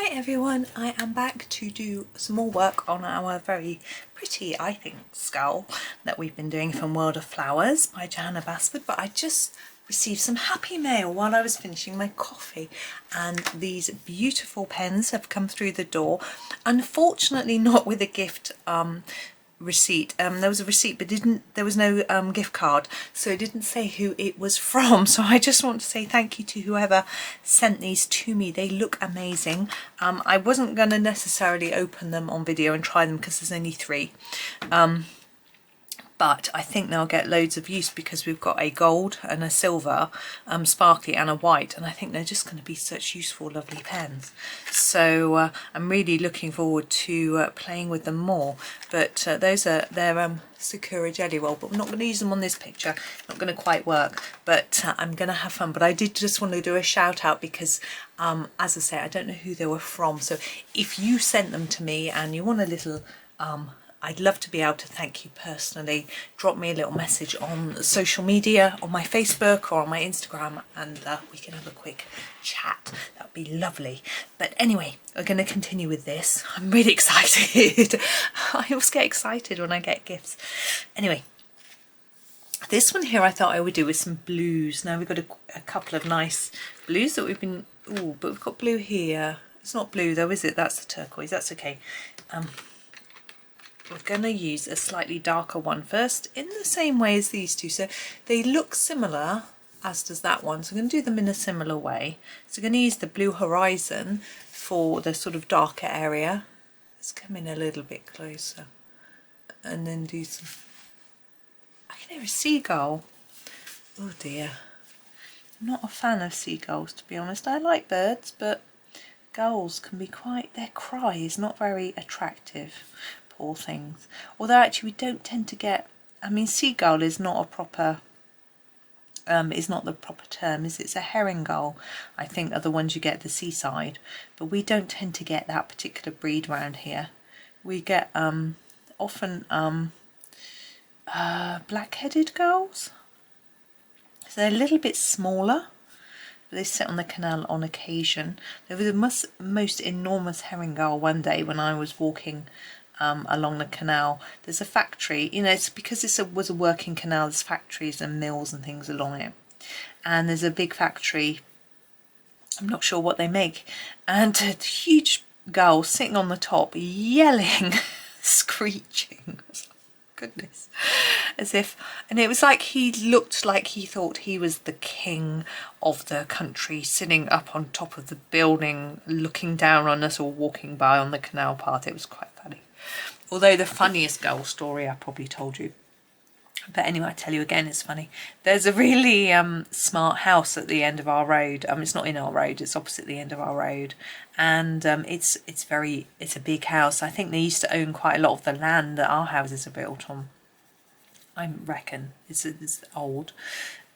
Hi everyone, I am back to do some more work on our very pretty, I think, skull that we've been doing from World of Flowers by Johanna Basford, but I just received some happy mail while I was finishing my coffee, and these beautiful pens have come through the door. Unfortunately not with a gift receipt. There was a receipt but there was no gift card, so it didn't say who it was from, so I just want to say thank you to whoever sent these to me. They look amazing. I wasn't going to necessarily open them on video and try them because there's only 3, but I think they'll get loads of use because we've got a gold and a silver, sparkly, and a white, and I think they're just going to be such useful, lovely pens. So I'm really looking forward to playing with them more. But they're Sakura Jelly Roll, but we're not going to use them on this picture. Not going to quite work, but I'm going to have fun. But I did just want to do a shout out because, as I say, I don't know who they were from. So if you sent them to me and you want a little I'd love to be able to thank you personally. Drop me a little message on social media, on my Facebook or on my Instagram, and we can have a quick chat. That would be lovely. But anyway, we're going to continue with this. I'm really excited. I always get excited when I get gifts. Anyway, this one here I thought I would do with some blues. Now we've got a couple of nice blues that we've been... Oh, but we've got blue here. It's not blue though, is it? That's the turquoise. That's okay. We're going to use a slightly darker one first in the same way as these two. So they look similar, as does that one. So I'm going to do them in a similar way. So I'm going to use the Blue Horizon for the sort of darker area. Let's come in a little bit closer and then do some... I can hear a seagull. Oh dear. I'm not a fan of seagulls, to be honest. I like birds, but gulls can be quite... Their cry is not very attractive. All things, although actually we don't tend to get, I mean, seagull is not a proper is not the proper term, is it? It's a herring gull, I think, are the ones you get at the seaside, but we don't tend to get that particular breed around here. We get often black-headed gulls, so they're a little bit smaller, but they sit on the canal on occasion. There was a most enormous herring gull one day when I was walking along the canal. There's a factory, you know, it's because was a working canal, there's factories and mills and things along it, and there's a big factory, I'm not sure what they make, and a huge gull sitting on the top yelling, screeching, goodness, as if, and it was like he looked like he thought he was the king of the country, sitting up on top of the building looking down on us all walking by on the canal path. It was quite funny. Although the funniest gull story I probably told you. But anyway, I tell you again, it's funny. There's a really smart house at the end of our road. It's not in our road, it's opposite the end of our road. And it's a big house. I think they used to own quite a lot of the land that our houses are built on. I reckon. It's old.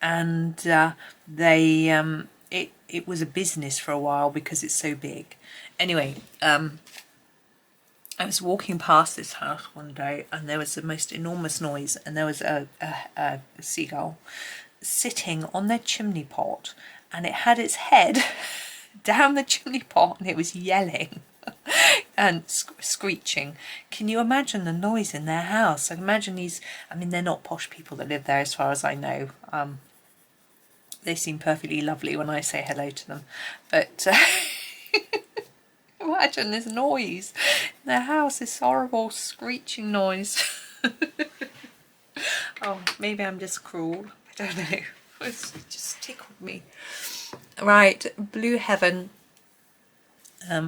And it was a business for a while because it's so big. Anyway, I was walking past this house one day and there was the most enormous noise, and there was a seagull sitting on their chimney pot, and it had its head down the chimney pot and it was yelling and screeching. Can you imagine the noise in their house? I imagine I mean, they're not posh people that live there as far as I know. They seem perfectly lovely when I say hello to them, but imagine this noise in their house, this horrible screeching noise. Oh, maybe I'm just cruel. I don't know. It just tickled me. Right, Blue Heaven.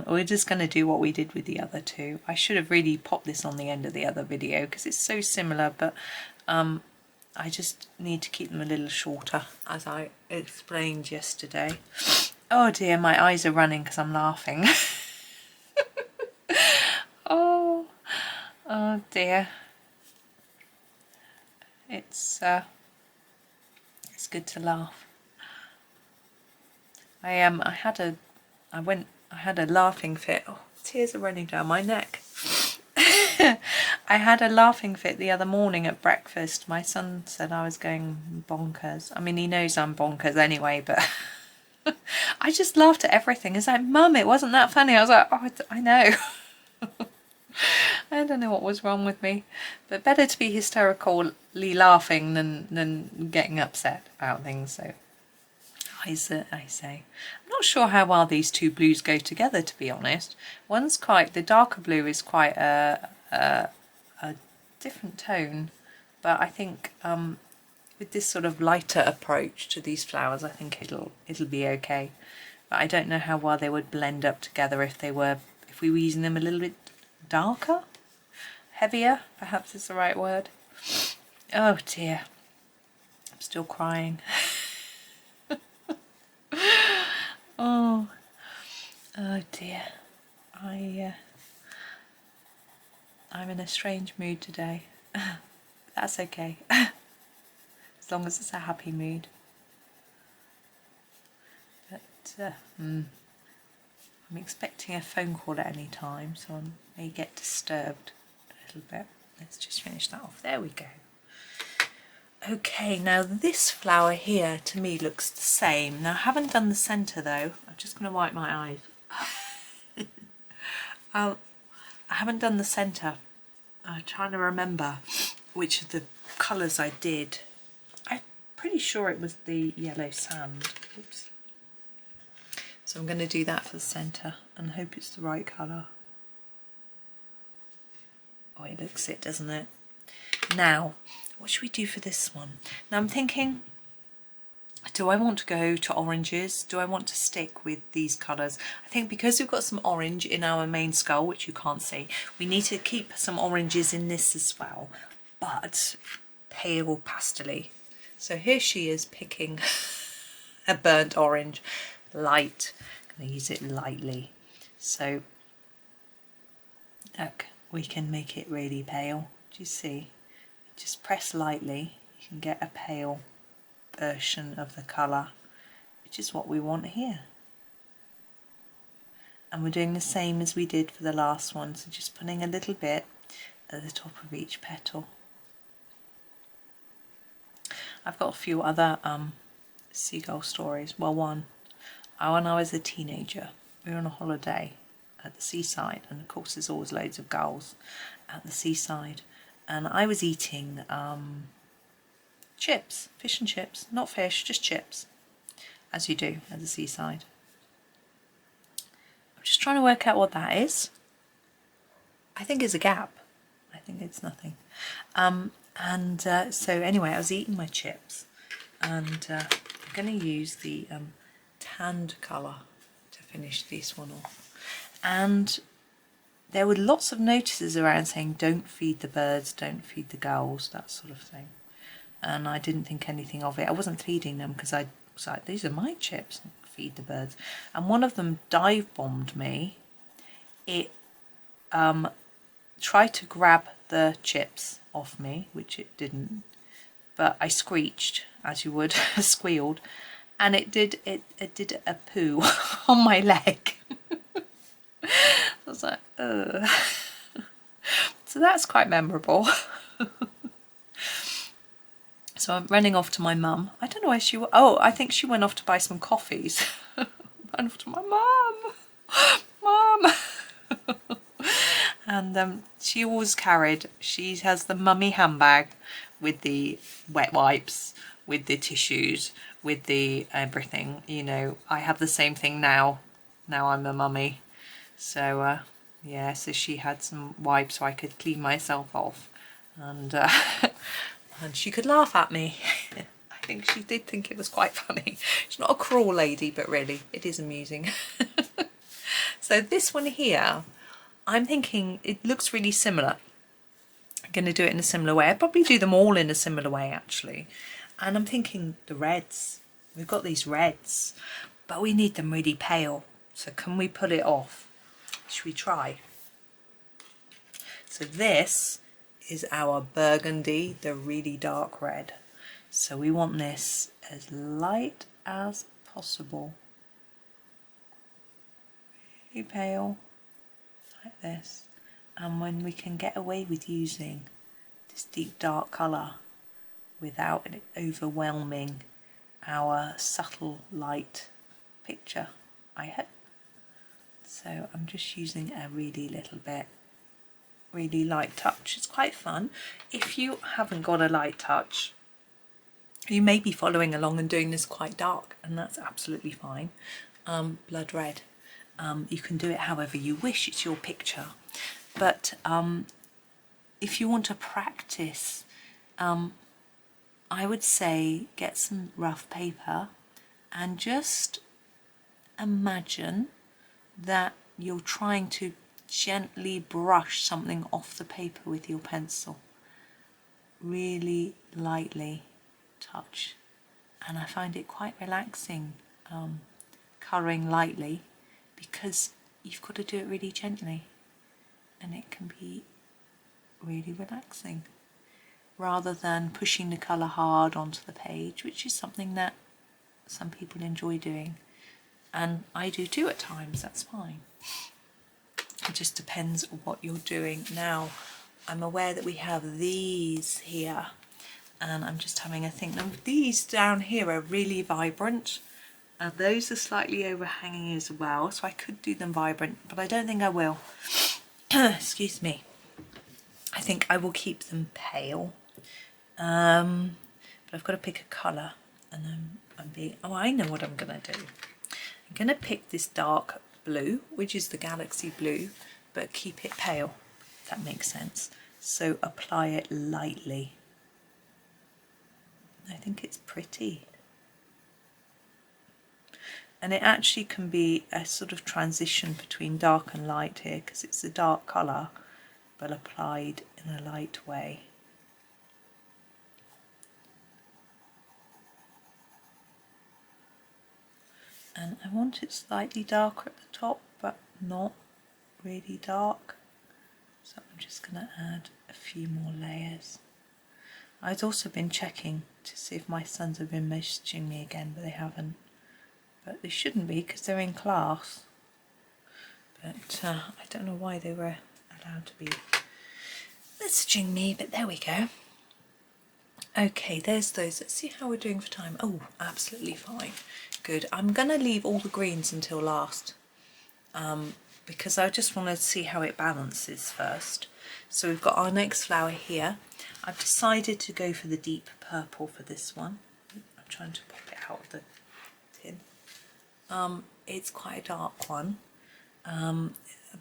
We're just going to do what we did with the other two. I should have really popped this on the end of the other video because it's so similar, but I just need to keep them a little shorter, as I explained yesterday. Oh dear, my eyes are running because I'm laughing. Oh dear. It's good to laugh. I had a laughing fit. Oh, tears are running down my neck. I had a laughing fit the other morning at breakfast. My son said I was going bonkers. I mean, he knows I'm bonkers anyway, but I just laughed at everything. It's like, Mum, it wasn't that funny. I was like, oh, I know. I don't know what was wrong with me, but better to be hysterically laughing than getting upset about things. So I say, I'm not sure how well these two blues go together, to be honest. One's quite, the darker blue is quite a different tone, but I think with this sort of lighter approach to these flowers, I think it'll be okay. But I don't know how well they would blend up together if we were using them a little bit darker, heavier, perhaps is the right word. Oh dear, I'm still crying. oh dear, I'm in a strange mood today. That's okay, as long as it's a happy mood. But I'm expecting a phone call at any time, so I may get disturbed a little bit. Let's just finish that off. There we go. Okay, now this flower here to me looks the same. Now I haven't done the centre though. I'm just going to wipe my eyes. I haven't done the centre. I'm trying to remember which of the colours I did. I'm pretty sure it was the yellow sand. Oops. So I'm going to do that for the centre and hope it's the right colour. Oh, it looks it, doesn't it? Now, what should we do for this one? Now I'm thinking, do I want to go to oranges? Do I want to stick with these colours? I think because we've got some orange in our main skull, which you can't see, we need to keep some oranges in this as well, but pale pastel-y. So here she is picking a burnt orange, light. I'm going to use it lightly. So look, we can make it really pale. Do you see? Just press lightly, you can get a pale version of the colour, which is what we want here. And we're doing the same as we did for the last one, so just putting a little bit at the top of each petal. I've got a few other seagull stories. Well, one, when I was a teenager, we were on a holiday at the seaside, and of course there's always loads of gulls at the seaside. And I was eating chips, fish and chips, not fish, just chips, as you do at the seaside. I'm just trying to work out what that is. I think it's a gap. I think it's nothing. So anyway, I was eating my chips, and I'm going to use the tanned colour to finish this one off. And there were lots of notices around saying don't feed the birds, don't feed the gulls, that sort of thing. And I didn't think anything of it. I wasn't feeding them because I was like, these are my chips, feed the birds. And one of them dive bombed me. It tried to grab the chips off me, which it didn't. But I screeched, as you would, squealed, and it did a poo on my leg. I was like, ugh. So that's quite memorable. So I'm running off to my mum. I don't know where she was. Oh, I think she went off to buy some coffees. Ran off to my mum. And she always she has the mummy handbag with the wet wipes, with the tissues, with the everything. You know, I have the same thing now. Now I'm the mummy. So yeah, so she had some wipes so I could clean myself off, and and she could laugh at me. I think she did think it was quite funny. She's not a cruel lady, but really it is amusing. So this one here, I'm thinking it looks really similar. I'm going to do it in a similar way. I'd probably do them all in a similar way actually. And I'm thinking the reds. We've got these reds, but we need them really pale. So can we pull it off? Should we try? So this is our burgundy, the really dark red. So we want this as light as possible. Really pale, like this. And when we can get away with using this deep dark colour without it overwhelming our subtle light picture, I hope. So I'm just using a really little bit, really light touch. It's quite fun. If you haven't got a light touch, you may be following along and doing this quite dark, and that's absolutely fine. Blood red. You can do it however you wish, it's your picture. But if you want to practice, I would say get some rough paper and just imagine that you're trying to gently brush something off the paper with your pencil. Really lightly touch. And I find it quite relaxing colouring lightly, because you've got to do it really gently, and it can be really relaxing rather than pushing the colour hard onto the page, which is something that some people enjoy doing, and I do too at times. That's fine. It just depends on what you're doing. Now I'm aware that we have these here, and I'm just having a think. Now these down here are really vibrant, and those are slightly overhanging as well, so I could do them vibrant, but I don't think I will. Excuse me. I think I will keep them pale, but I've got to pick a colour, and oh, I know what I'm going to do. I'm going to pick this dark blue, which is the galaxy blue, but keep it pale, if that makes sense. So apply it lightly. I think it's pretty. And it actually can be a sort of transition between dark and light here, because it's a dark colour but applied in a light way. And I want it slightly darker at the top, but not really dark. So I'm just going to add a few more layers. I've also been checking to see if my sons have been messaging me again, but they haven't. But they shouldn't be, because they're in class. But I don't know why they were allowed to be messaging me, but there we go. Okay, there's those. Let's see how we're doing for time. Oh, absolutely fine. Good. I'm going to leave all the greens until last, because I just want to see how it balances first. So we've got our next flower here. I've decided to go for the deep purple for this one. I'm trying to pop it out of the tin. It's quite a dark one,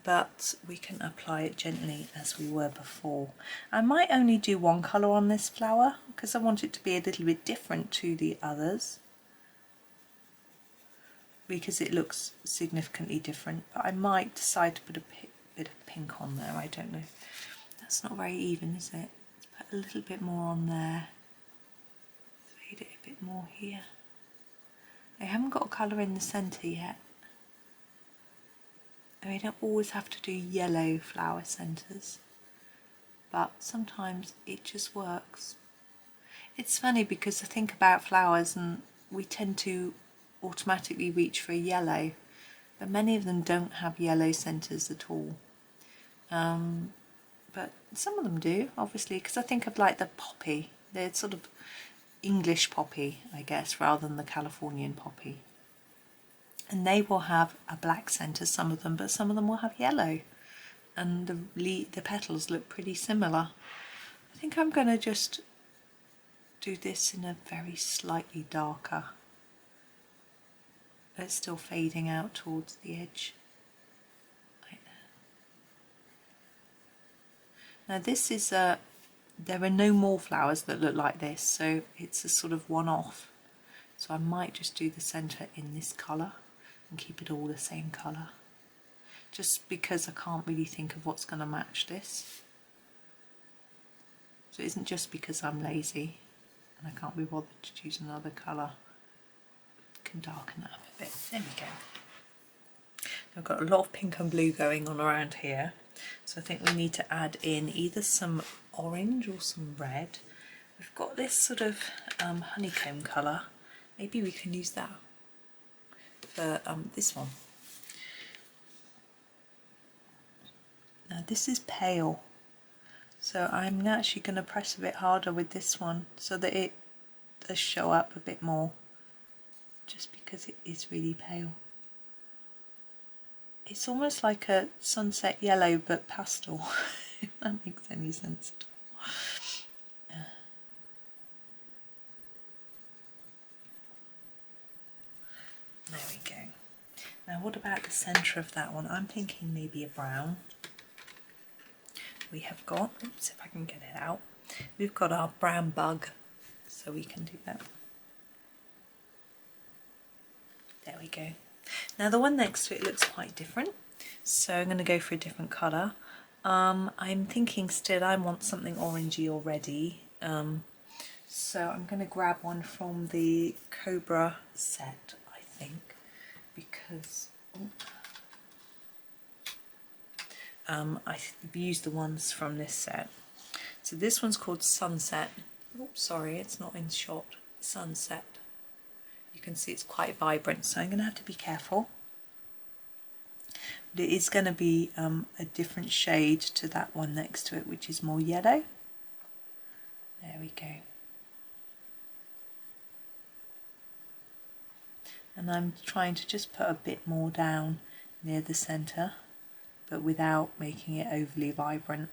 but we can apply it gently as we were before. I might only do one colour on this flower because I want it to be a little bit different to the others, because it looks significantly different, but I might decide to put a bit of pink on there. I don't know. That's not very even, is it? Let's put a little bit more on there. Fade it a bit more here. I haven't got a colour in the centre yet. I mean, I don't always have to do yellow flower centres, but sometimes it just works. It's funny because I think about flowers and we tend to automatically reach for a yellow, but many of them don't have yellow centres at all. But some of them do, obviously, because I think of like the poppy. They're sort of English poppy, I guess, rather than the Californian poppy. And they will have a black centre, some of them, but some of them will have yellow. And the petals look pretty similar. I think I'm going to just do this in a very slightly darker. It's still fading out towards the edge. Like that. Now this is there are no more flowers that look like this, so it's a sort of one-off. So I might just do the centre in this colour and keep it all the same colour, just because I can't really think of what's going to match this. So it isn't just because I'm lazy and I can't be bothered to choose another colour. Can darken that up a bit. There we go. I've got a lot of pink and blue going on around here, so I think we need to add in either some orange or some red. We've got this sort of honeycomb colour. Maybe we can use that for this one. Now this is pale, so I'm actually going to press a bit harder with this one so that it does show up a bit more, just because it is really pale. It's almost like a sunset yellow but pastel, if that makes any sense at all. There we go. Now what about the centre of that one? I'm thinking maybe a brown. We have got, oops, if I can get it out, we've got our brown bug, so we can do that. There we go. Now the one next to it looks quite different, so I'm going to go for a different colour. I'm thinking still I want something orangey already, so I'm going to grab one from the Cobra set, I think, because I've used the ones from this set. So this one's called Sunset. Oops, sorry, it's not in shot. Sunset. You can see it's quite vibrant, so I'm going to have to be careful. But it is going to be a different shade to that one next to it, which is more yellow. There we go. And I'm trying to just put a bit more down near the centre, but without making it overly vibrant.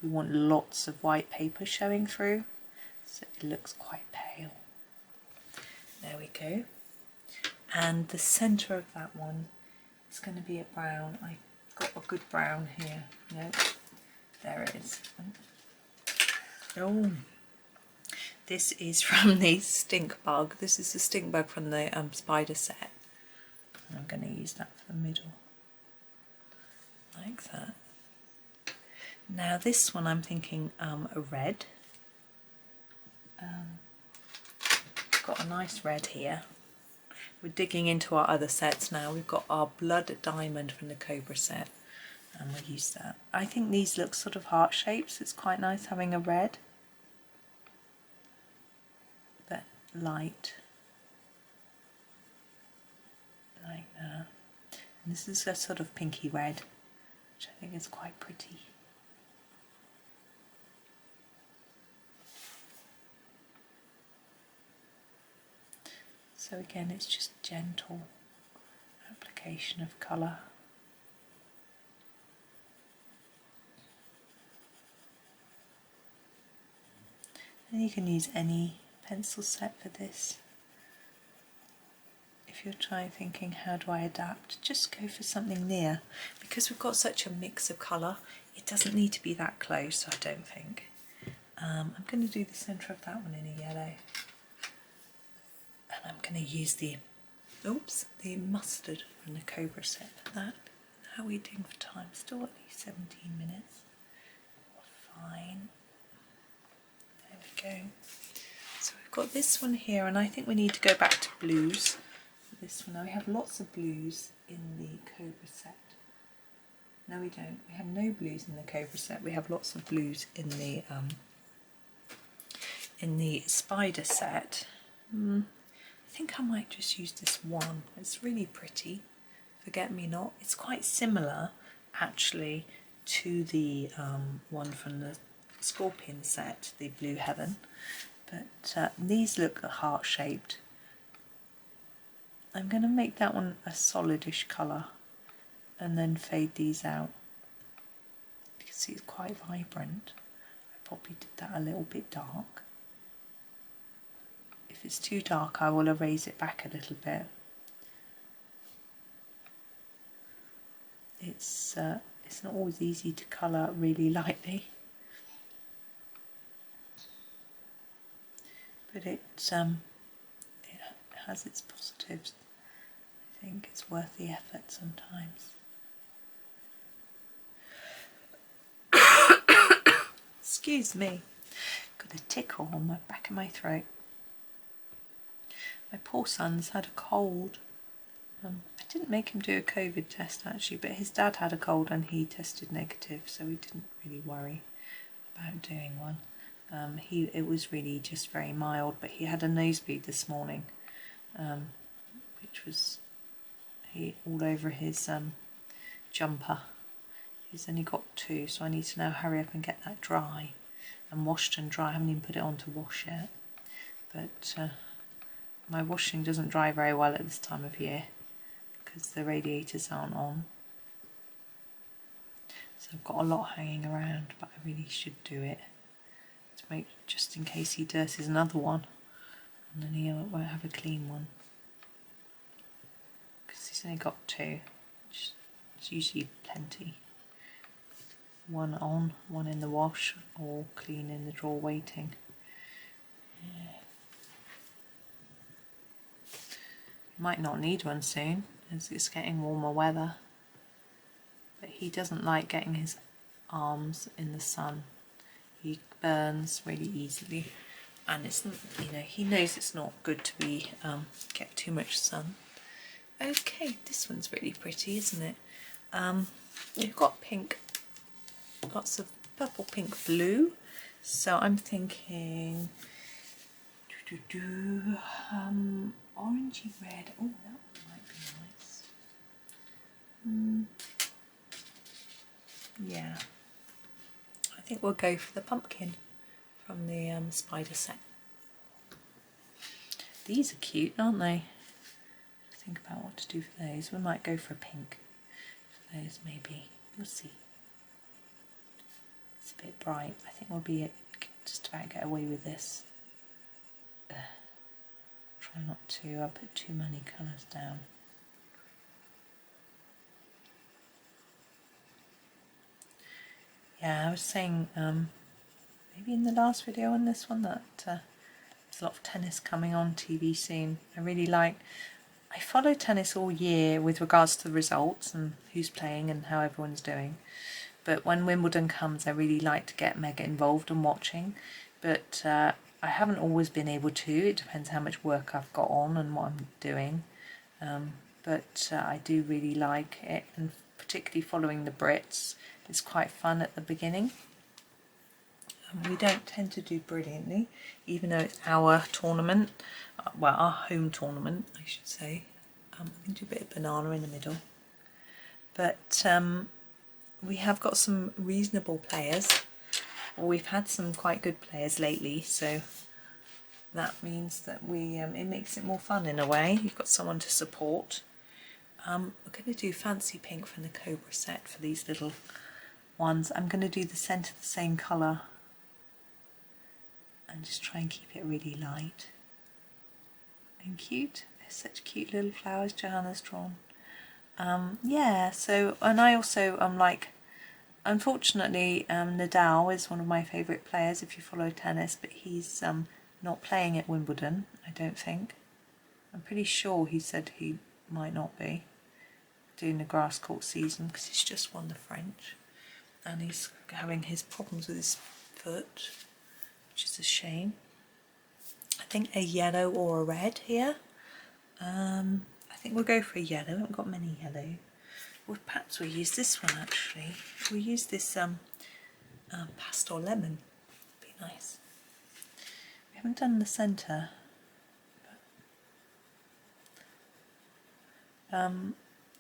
We want lots of white paper showing through, so it looks quite pale. There we go. And the centre of that one is going to be a brown. I got a good brown here. No, there it is. Oh, this is from the Stinkbug. This is the Stinkbug from the spider set. And I'm going to use that for the middle, like that. Now this one I'm thinking a red. Got a nice red here. We're digging into our other sets now. We've got our Blood Diamond from the Cobra set, and we'll use that. I think these look sort of heart shapes. It's quite nice having a red, but light, like that. And this is a sort of pinky red, which I think is quite pretty. So again, it's just gentle application of colour. And you can use any pencil set for this. If you're thinking, how do I adapt? Just go for something near. Because we've got such a mix of colour, it doesn't need to be that close, I don't think. I'm going to do the centre of that one in a yellow. And I'm going to use the mustard from the Cobra set for that. How are we doing for time? Still at least 17 minutes. Fine. There we go. So we've got this one here, and I think we need to go back to blues. This one, now we have lots of blues in the Cobra set. No, we don't. We have no blues in the Cobra set. We have lots of blues in the spider set. I think I might just use this one. It's really pretty. Forget Me Not. It's quite similar, actually, to the one from the Scorpion set, the Blue Heaven. But these look heart-shaped. I'm going to make that one a solidish colour and then fade these out. You can see it's quite vibrant. I probably did that a little bit dark. If it's too dark, I will erase it back a little bit. It's not always easy to colour really lightly, but it has its positives. I think it's worth the effort sometimes. Excuse me, got a tickle on the back of my throat. My poor son's had a cold. I didn't make him do a COVID test actually, but his dad had a cold and he tested negative, so we didn't really worry about doing one. It was really just very mild, but he had a nosebleed this morning, which was all over his jumper. He's only got 2, so I need to now hurry up and get that dry and washed and dry. I haven't even put it on to wash yet, but my washing doesn't dry very well at this time of year because the radiators aren't on. I've got a lot hanging around, but I really should do it to make, just in case he dirties another one, and then he won't have a clean one. Because he's only got two, which is usually plenty. One on, one in the wash, or clean in the drawer waiting. Yeah. Might not need one soon, as it's getting warmer weather. But he doesn't like getting his arms in the sun. He burns really easily, and it's, you know, he knows it's not good to be get too much sun. Okay, this one's really pretty, isn't it? You've got pink, lots of purple, pink, blue. So I'm thinking orangey red. Oh, that might be nice. Yeah, I think we'll go for the pumpkin from the spider set. These are cute, aren't they? Think about what to do for those. We might go for a pink for those, maybe. We'll see. It's a bit bright. I think we'll be just about get away with this. Try not to put too many colours down. Yeah, I was saying maybe in the last video on this one that there's a lot of tennis coming on TV soon. I follow tennis all year with regards to the results and who's playing and how everyone's doing. But when Wimbledon comes, I really like to get mega involved in watching. But I haven't always been able to. It depends how much work I've got on and what I'm doing. But I do really like it, and particularly following the Brits. It's quite fun at the beginning. We don't tend to do brilliantly, even though it's our tournament, well, our home tournament, I should say. We can do a bit of banana in the middle. But we have got some reasonable players. Well, we've had some quite good players lately, so that means that it makes it more fun in a way. You've got someone to support. We're going to do fancy pink from the Cobra set for these little ones. I'm going to do the centre the same colour and just try and keep it really light and cute. They're such cute little flowers Johanna's drawn. Yeah, so, and I also unfortunately Nadal is one of my favourite players if you follow tennis, but he's not playing at Wimbledon, I don't think. I'm pretty sure he said he might not be doing the grass court season because he's just won the French and he's having his problems with his foot, which is a shame. I think a yellow or a red here. I think we'll go for a yellow. We haven't got many yellow. Well, perhaps we'll use this one actually. We'll use this pastel lemon. Be nice. We haven't done the centre.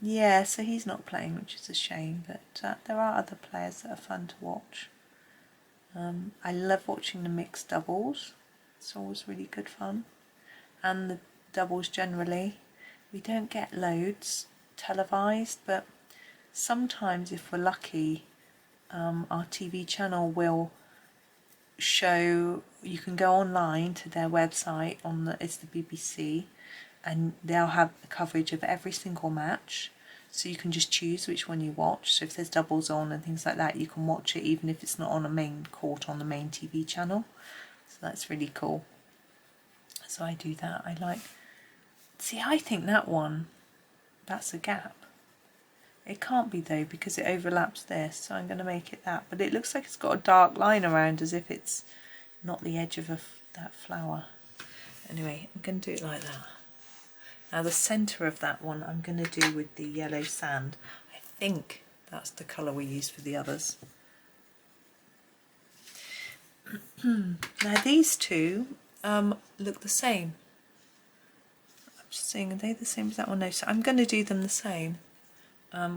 Yeah, so he's not playing, which is a shame, but there are other players that are fun to watch. I love watching the mixed doubles. It's always really good fun. And the doubles generally. We don't get loads televised, but sometimes if we're lucky, our TV channel will show, you can go online to their website, it's the BBC, and they'll have the coverage of every single match, so you can just choose which one you watch. So if there's doubles on and things like that, you can watch it even if it's not on a main court on the main TV channel. So that's really cool. So I do that. I think that one, that's a gap. It can't be though because it overlaps this, so I'm going to make it that. But it looks like it's got a dark line around as if it's not the edge of that flower. Anyway, I'm going to do it like that. Now the centre of that one I'm going to do with the yellow sand. I think that's the colour we use for the others. Now these two look the same. I'm just saying, are they the same as that one? No, so I'm going to do them the same.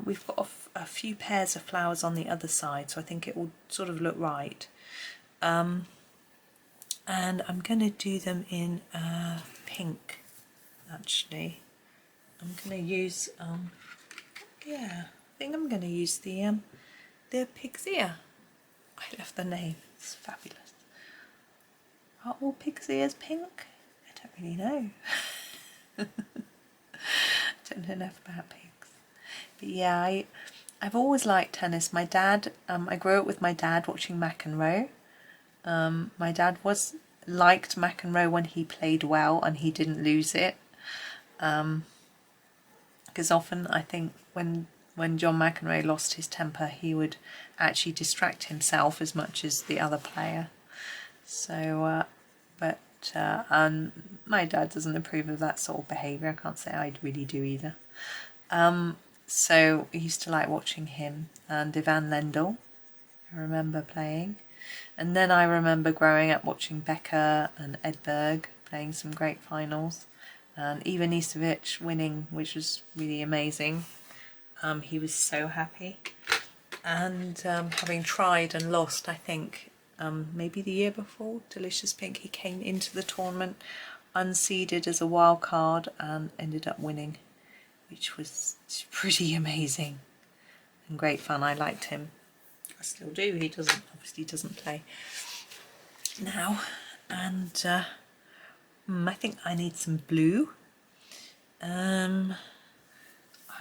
We've got a few pairs of flowers on the other side, so I think it will sort of look right. And I'm going to do them in pink, actually. I'm going to use, yeah, I think I'm going to use the the pig's ear. I love the name, it's fabulous. Are all pig's ears pink? I don't really know. I don't know enough about pigs. But yeah, I've always liked tennis. My dad, I grew up with my dad watching McEnroe. My dad liked McEnroe when he played well and he didn't lose it. Because often I think when John McEnroe lost his temper, he would actually distract himself as much as the other player. So, and my dad doesn't approve of that sort of behaviour. I can't say I really do either. So I used to like watching him and Ivan Lendl, I remember playing. And then I remember growing up watching Becker and Edberg playing some great finals. And Ivan Isevic winning, which was really amazing. He was so happy. And having tried and lost, I think, maybe the year before, Delicious Pink, he came into the tournament unseeded as a wild card and ended up winning, which was pretty amazing and great fun. I liked him. I still do. He obviously doesn't play now. And I think I need some blue. I'll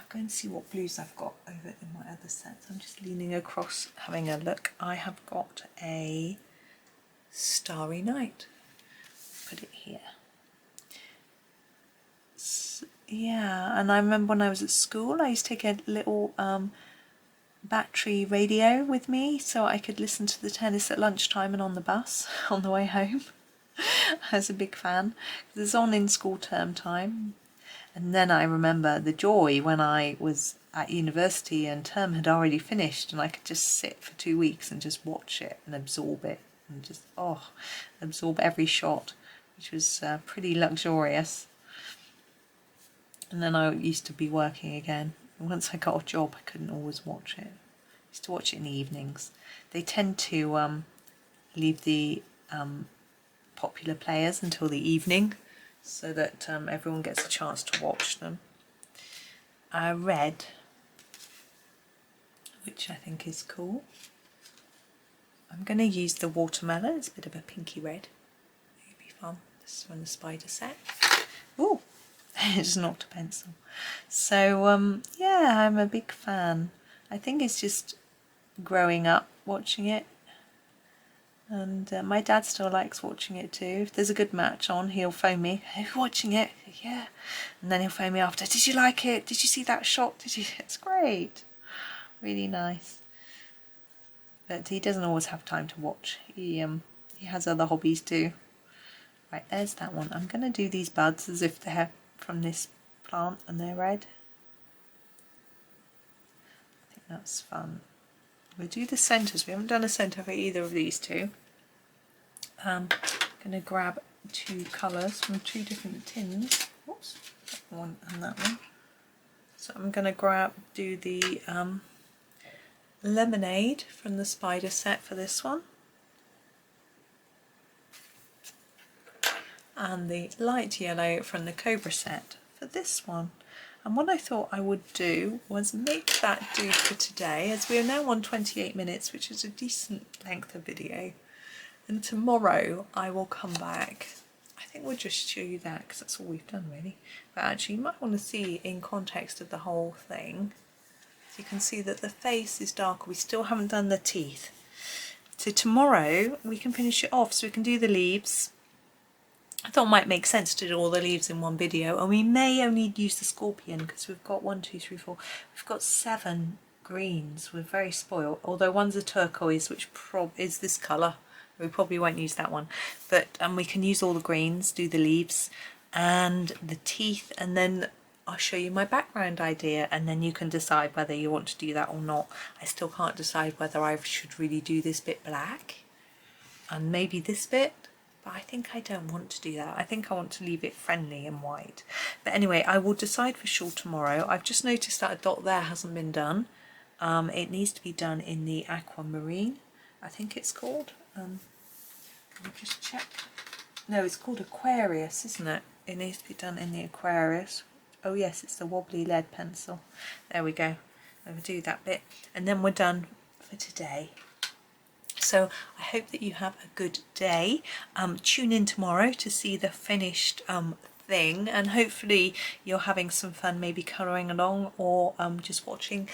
go and see what blues I've got over in my other sets. I'm just leaning across having a look. I have got a Starry Night. Put it here. Yeah, and I remember when I was at school, I used to take a little battery radio with me so I could listen to the tennis at lunchtime and on the bus on the way home. I was a big fan. It was on in school term time. And then I remember the joy when I was at university and term had already finished and I could just sit for 2 weeks and just watch it and absorb it and just, absorb every shot, which was pretty luxurious. And then I used to be working again. Once I got a job, I couldn't always watch it. I used to watch it in the evenings. They tend to leave the popular players until the evening so that everyone gets a chance to watch them. Red, which I think is cool. I'm going to use the watermelon. It's a bit of a pinky red. It'll be fun. This is from the Spider set. Ooh! It's not a pencil. So yeah, I'm a big fan. I think it's just growing up watching it, and my dad still likes watching it too. If there's a good match on, he'll phone me, "Are you watching it?" "Yeah." And then he'll phone me after, "Did you like it? Did you see that shot? Did you?" It's great, really nice. But he doesn't always have time to watch. He has other hobbies too. Right, there's that one. I'm going to do these buds as if they're from this plant and they're red. I think that's fun. We'll do the centres. We haven't done a centre for either of these two. I'm going to grab 2 colours from 2 different tins. Oops, that one and that one. So I'm going to do the lemonade from the Spider set for this one. And the light yellow from the Cobra set for this one. And what I thought I would do was make that do for today, as we are now on 28 minutes, which is a decent length of video. And tomorrow I will come back. I think we'll just show you that because that's all we've done really. But actually you might want to see in context of the whole thing. So you can see that the face is darker. We still haven't done the teeth. So tomorrow we can finish it off. So we can do the leaves. I thought it might make sense to do all the leaves in one video, and we may only use the scorpion because we've got 1, 2, 3, 4. We've got 7 greens. We're very spoiled. Although one's a turquoise, which is this colour. We probably won't use that one, but we can use all the greens, do the leaves and the teeth, and then I'll show you my background idea, and then you can decide whether you want to do that or not. I still can't decide whether I should really do this bit black and maybe this bit. But I think I don't want to do that. I think I want to leave it friendly and white. But anyway, I will decide for sure tomorrow. I've just noticed that a dot there hasn't been done. It needs to be done in the aquamarine, I think it's called. Let me just check. No, it's called Aquarius, isn't it? It needs to be done in the Aquarius. Oh yes, it's the wobbly lead pencil. There we go. I'll do that bit. And then we're done for today. So I hope that you have a good day. Tune in tomorrow to see the finished thing, and hopefully you're having some fun, maybe colouring along, or just watching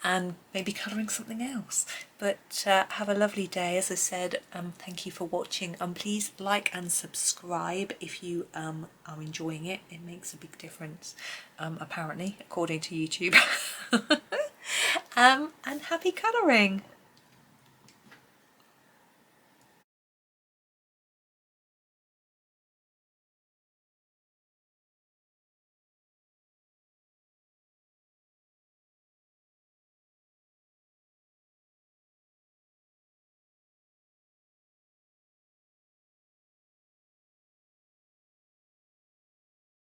and maybe colouring something else. But have a lovely day. As I said, thank you for watching, and please like and subscribe if you are enjoying it. It makes a big difference, apparently, according to YouTube. And happy colouring.